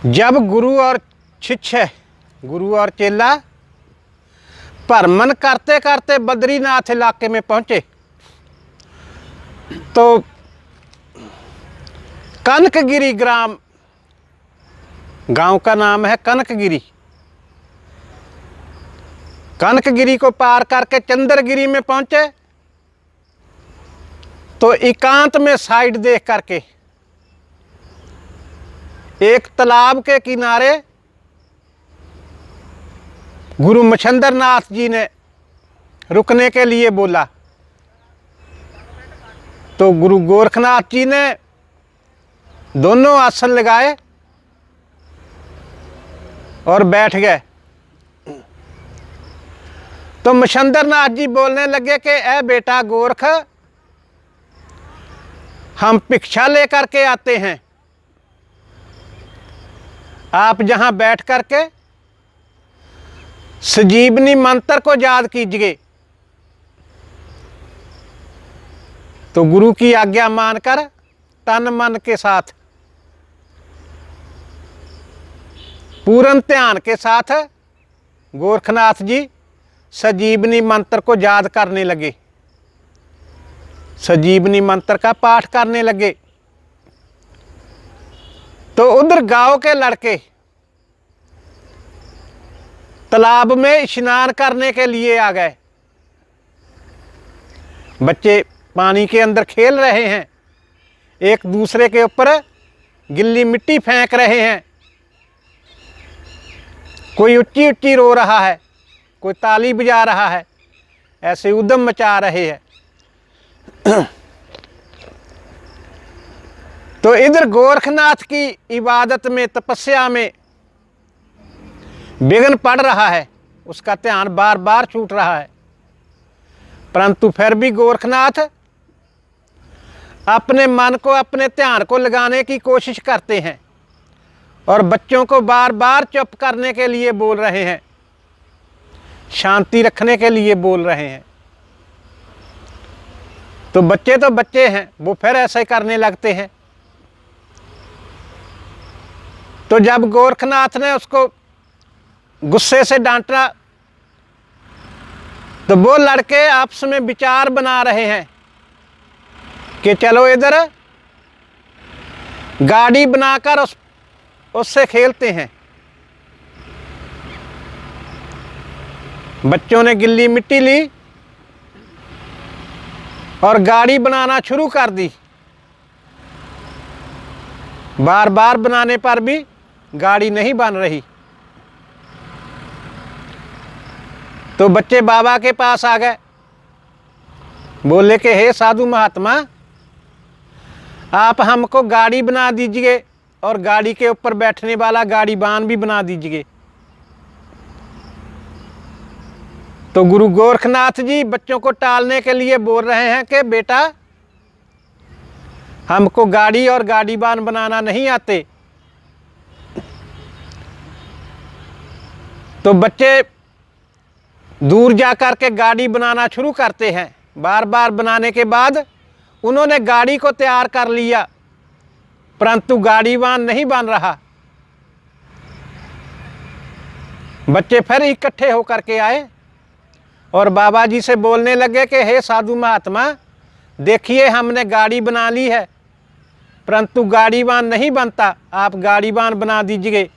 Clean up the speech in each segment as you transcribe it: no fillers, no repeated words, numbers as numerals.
जब गुरु और शिष्य, गुरु और चेला भ्रमण करते करते बद्रीनाथ इलाके में पहुंचे तो कनकगिरी ग्राम, गांव का नाम है कनकगिरी। कनकगिरी को पार करके चंद्रगिरी में पहुंचे तो एकांत में साइड देख करके एक तालाब के किनारे गुरु मच्छिंद्रनाथ जी ने रुकने के लिए बोला। तो गुरु गोरखनाथ जी ने दोनों आसन लगाए और बैठ गए। तो मच्छिंद्रनाथ जी बोलने लगे कि ए बेटा गोरख, हम भिक्षा लेकर के आते हैं, आप जहां बैठ करके संजीवनी मंत्र को याद कीजिए। तो गुरु की आज्ञा मानकर तन मन के साथ, पूर्ण ध्यान के साथ गोरखनाथ जी संजीवनी मंत्र को याद करने लगे, संजीवनी मंत्र का पाठ करने लगे। तो उधर गांव के लड़के तालाब में स्नान करने के लिए आ गए। बच्चे पानी के अंदर खेल रहे हैं, एक दूसरे के ऊपर गिल्ली मिट्टी फेंक रहे हैं, कोई ऊंची ऊंची रो रहा है, कोई ताली बजा रहा है, ऐसे उद्यम मचा रहे हैं। तो इधर गोरखनाथ की इबादत में, तपस्या में विघ्न पड़ रहा है, उसका ध्यान बार बार छूट रहा है। परंतु फिर भी गोरखनाथ अपने मन को, अपने ध्यान को लगाने की कोशिश करते हैं और बच्चों को बार बार चुप करने के लिए बोल रहे हैं, शांति रखने के लिए बोल रहे हैं। तो बच्चे हैं, वो फिर ऐसे करने लगते हैं। तो जब गोरखनाथ ने उसको गुस्से से डांटा तो वो लड़के आपस में विचार बना रहे हैं कि चलो इधर गाड़ी बनाकर उससे खेलते हैं। बच्चों ने गिल्ली मिट्टी ली और गाड़ी बनाना शुरू कर दी। बार बार बनाने पर भी गाड़ी नहीं बन रही। तो बच्चे बाबा के पास आ गए, बोले कि हे साधु महात्मा, आप हमको गाड़ी बना दीजिए और गाड़ी के ऊपर बैठने वाला गाड़ीबान भी बना दीजिए। तो गुरु गोरखनाथ जी बच्चों को टालने के लिए बोल रहे हैं कि बेटा, हमको गाड़ी और गाड़ीबान बनाना नहीं आते। तो बच्चे दूर जाकर के गाड़ी बनाना शुरू करते हैं। बार बार बनाने के बाद उन्होंने गाड़ी को तैयार कर लिया, परंतु गाड़ीबान नहीं बन रहा। बच्चे फिर इकट्ठे होकर के आए और बाबा जी से बोलने लगे कि हे साधु महात्मा, देखिए हमने गाड़ी बना ली है, परंतु गाड़ीबान नहीं बनता, आप गाड़ीबान बना दीजिए।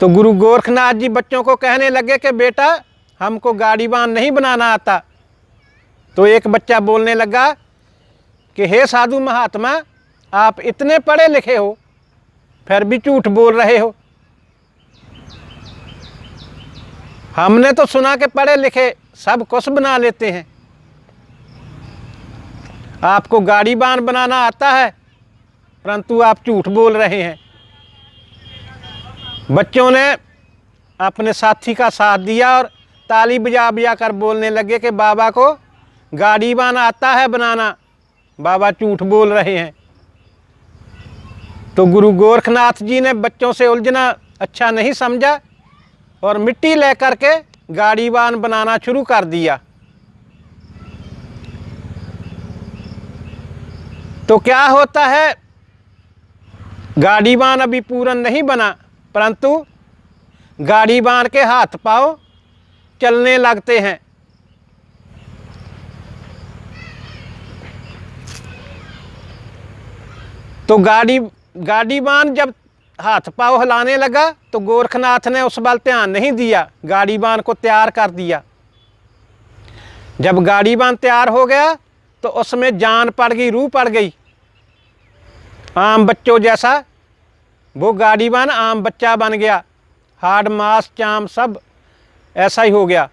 तो गुरु गोरखनाथ जी बच्चों को कहने लगे कि बेटा, हमको गाड़ीबान नहीं बनाना आता। तो एक बच्चा बोलने लगा कि हे साधु महात्मा, आप इतने पढ़े लिखे हो फिर भी झूठ बोल रहे हो। हमने तो सुना कि पढ़े लिखे सब कुछ बना लेते हैं, आपको गाड़ीबान बनाना आता है, परंतु आप झूठ बोल रहे हैं। बच्चों ने अपने साथी का साथ दिया और ताली बजा बजा कर बोलने लगे कि बाबा को गाड़ीबान आता है बनाना, बाबा झूठ बोल रहे हैं। तो गुरु गोरखनाथ जी ने बच्चों से उलझना अच्छा नहीं समझा और मिट्टी लेकर के गाड़ीबान बनाना शुरू कर दिया। तो क्या होता है गाड़ीवान अभी पूर्ण नहीं बना, परंतु गाड़ीवान के हाथ पांव चलने लगते हैं। तो गाड़ीवान जब हाथ पांव हिलाने लगा तो गोरखनाथ ने उस बल ध्यान नहीं दिया, गाड़ीवान को तैयार कर दिया। जब गाड़ीवान तैयार हो गया तो उसमें जान पड़ गई, रूह पड़ गई आम बच्चों जैसा। वो गाड़ीवान आम बच्चा बन गया, हाड़ मांस चाम सब ऐसा ही हो गया।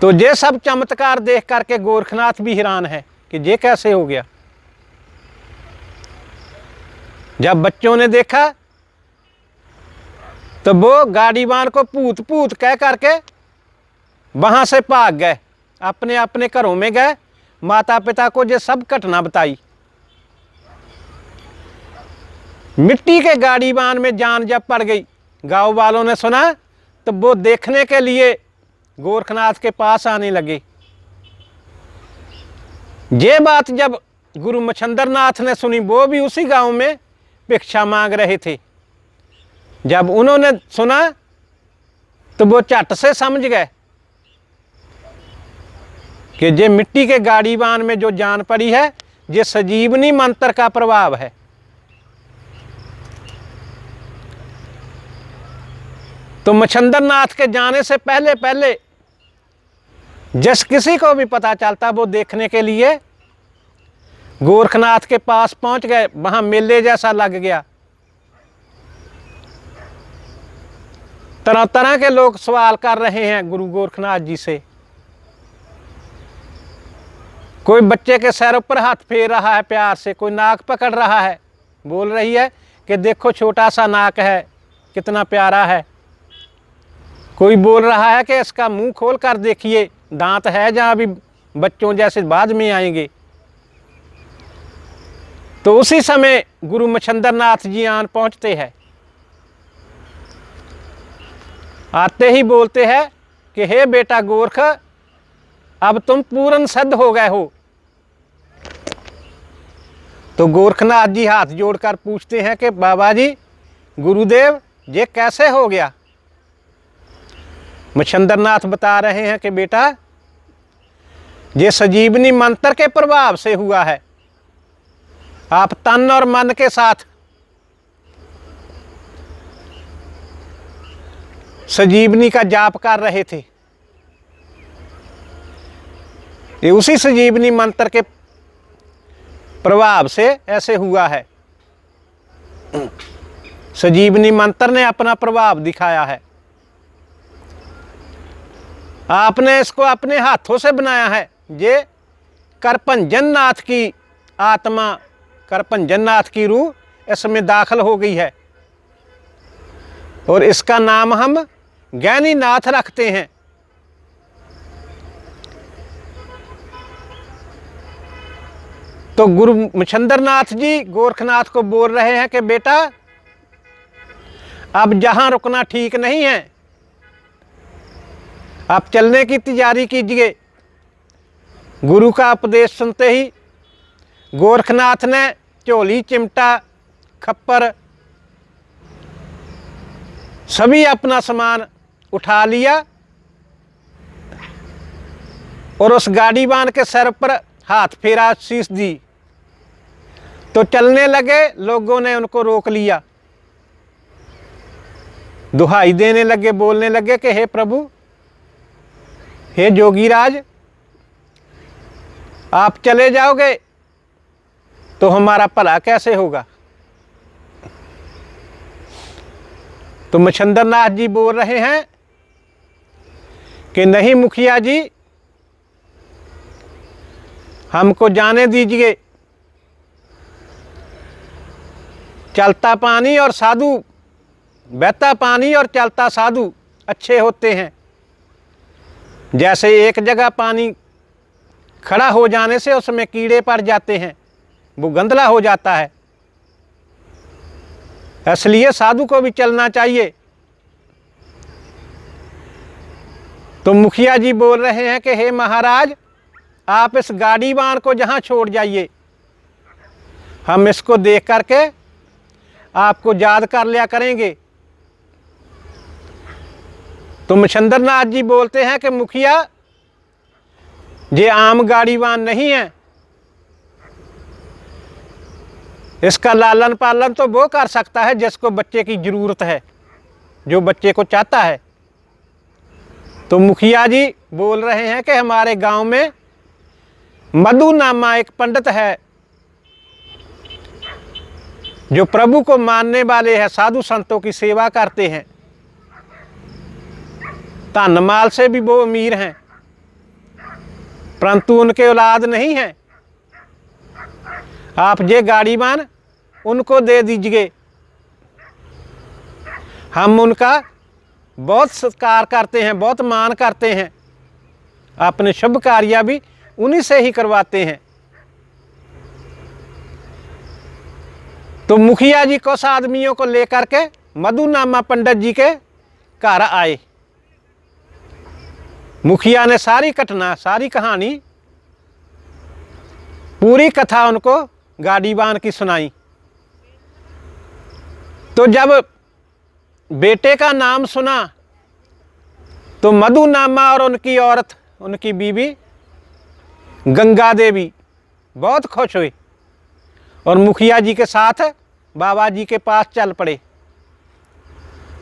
तो ये सब चमत्कार देख करके गोरखनाथ भी हैरान है कि ये कैसे हो गया। जब बच्चों ने देखा तो वो गाड़ीवान को पूत पूत कह करके वहां से भाग गए, अपने अपने घरों में गए, माता पिता को ये सब घटना बताई। मिट्टी के गाड़ीवान में जान जब पड़ गई, गांव वालों ने सुना तो वो देखने के लिए गोरखनाथ के पास आने लगे। ये बात जब गुरु मच्छिंद्र नाथ ने सुनी, वो भी उसी गांव में भिक्षा मांग रहे थे। जब उन्होंने सुना तो वो झट से समझ गए कि ये मिट्टी के गाड़ीवान में जो जान पड़ी है, ये संजीवनी मंत्र का प्रभाव है। तो मच्छिंद्र नाथ के जाने से पहले पहले जिस किसी को भी पता चलता वो देखने के लिए गोरखनाथ के पास पहुंच गए। वहां मेले जैसा लग गया, तरह तरह के लोग सवाल कर रहे हैं गुरु गोरखनाथ जी से। कोई बच्चे के सर पर हाथ फेर रहा है प्यार से, कोई नाक पकड़ रहा है, बोल रही है कि देखो छोटा सा नाक है, कितना प्यारा है। कोई बोल रहा है कि इसका मुंह खोल कर देखिए, दांत है जहां भी बच्चों जैसे बाद में आएंगे। तो उसी समय गुरु मच्छिंद्र नाथ जी आन पहुंचते हैं। आते ही बोलते हैं कि हे बेटा गोरख, अब तुम पूर्ण सिद्ध हो गए हो। तो गोरखनाथ जी हाथ जोड़कर पूछते हैं कि बाबा जी, गुरुदेव, ये कैसे हो गया। मच्छिंद्र नाथ बता रहे हैं कि बेटा, ये संजीवनी मंत्र के प्रभाव से हुआ है। आप तन और मन के साथ संजीवनी का जाप कर रहे थे। ये उसी संजीवनी मंत्र के प्रभाव से ऐसे हुआ है। संजीवनी मंत्र ने अपना प्रभाव दिखाया है। आपने इसको अपने हाथों से बनाया है। ये करभंजन नाथ की आत्मा, करभंजन नाथ की रूह इसमें दाखिल हो गई है और इसका नाम हम ज्ञानी नाथ रखते हैं। तो गुरु मच्छिंद्र नाथ जी गोरखनाथ को बोल रहे हैं कि बेटा, अब जहां रुकना ठीक नहीं है, आप चलने की तैयारी कीजिए। गुरु का उपदेश सुनते ही गोरखनाथ ने झोली, चिमटा, खप्पर सभी अपना सामान उठा लिया और उस गाड़ीवान के सर पर हाथ फेरा, शीश दी। तो चलने लगे। लोगों ने उनको रोक लिया, दुहाई देने लगे, बोलने लगे कि हे प्रभु, हे जोगीराज, आप चले जाओगे तो हमारा भला कैसे होगा। तो मच्छिंद्र नाथ जी बोल रहे हैं कि नहीं मुखिया जी, हमको जाने दीजिए। चलता पानी और साधु, बहता पानी और चलता साधु अच्छे होते हैं। जैसे एक जगह पानी खड़ा हो जाने से उसमें कीड़े पड़ जाते हैं, वो गंदला हो जाता है, इसलिए साधु को भी चलना चाहिए। तो मुखिया जी बोल रहे हैं कि हे महाराज, आप इस गाड़ीवान को जहां छोड़ जाइए, हम इसको देख करके आपको याद कर लिया करेंगे। तो मच्छिंद्र नाथ जी बोलते हैं कि मुखिया, ये आम गाड़ीवान नहीं है, इसका लालन पालन तो वो कर सकता है जिसको बच्चे की ज़रूरत है, जो बच्चे को चाहता है। तो मुखिया जी बोल रहे हैं कि हमारे गांव में मधु नामा एक पंडित है, जो प्रभु को मानने वाले हैं, साधु संतों की सेवा करते हैं, धन माल से भी वो अमीर हैं, परंतु उनके औलाद नहीं है। आप ये गाड़ीवान उनको दे दीजिए, हम उनका बहुत सत्कार करते हैं, बहुत मान करते हैं, अपने शुभ कार्य भी उन्हीं से ही करवाते हैं। तो मुखिया जी कुछ आदमियों को लेकर के मधु नामा पंडित जी के घर आए। मुखिया ने सारी घटना, सारी कहानी, पूरी कथा उनको गाड़ीवान की सुनाई। तो जब बेटे का नाम सुना तो मधु नामा और उनकी औरत, उनकी बीवी गंगा देवी बहुत खुश हुई और मुखिया जी के साथ बाबा जी के पास चल पड़े।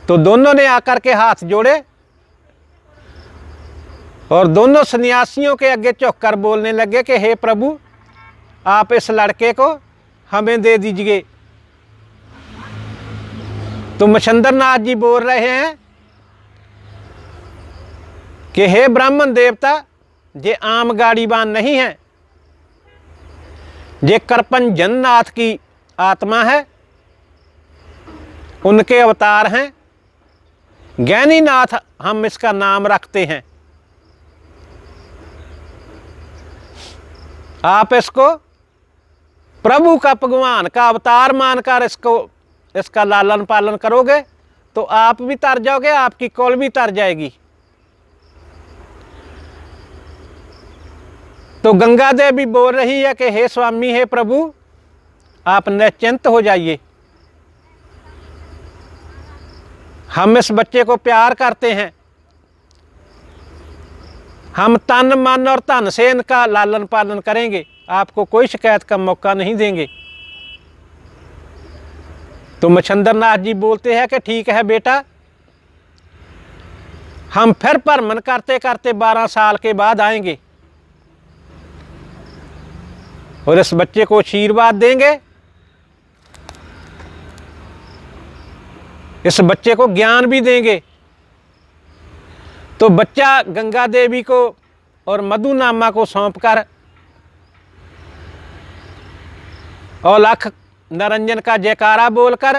तो दोनों ने आकर के हाथ जोड़े और दोनों सन्यासियों के आगे झुककर बोलने लगे कि हे प्रभु, आप इस लड़के को हमें दे दीजिए। तो मच्छिंद्र नाथ जी बोल रहे हैं कि हे ब्राह्मण देवता, ये आम गाड़ीवान नहीं है, ये करपंजन नाथ की आत्मा है, उनके अवतार हैं, ज्ञानी नाथ हम इसका नाम रखते हैं। आप इसको प्रभु का, भगवान का अवतार मानकर इसका लालन पालन करोगे तो आप भी तर जाओगे, आपकी कौल भी तर जाएगी। तो गंगा देवी बोल रही है कि हे स्वामी, हे प्रभु, आप निश्चिंत हो जाइए, हम इस बच्चे को प्यार करते हैं, हम तन मन और धन से इनका लालन पालन करेंगे, आपको कोई शिकायत का मौका नहीं देंगे। तो मच्छिंद्र नाथ जी बोलते हैं कि ठीक है बेटा, हम फिर भ्रमण करते करते 12 साल के बाद आएंगे और इस बच्चे को आशीर्वाद देंगे, इस बच्चे को ज्ञान भी देंगे। तो बच्चा गंगा देवी को और मधु नामा को सौंपकर औलख निरंजन का जयकारा बोलकर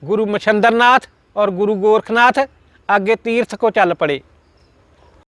गुरु मच्छिंद्र नाथ और गुरु गोरखनाथ आगे तीर्थ को चल पड़े।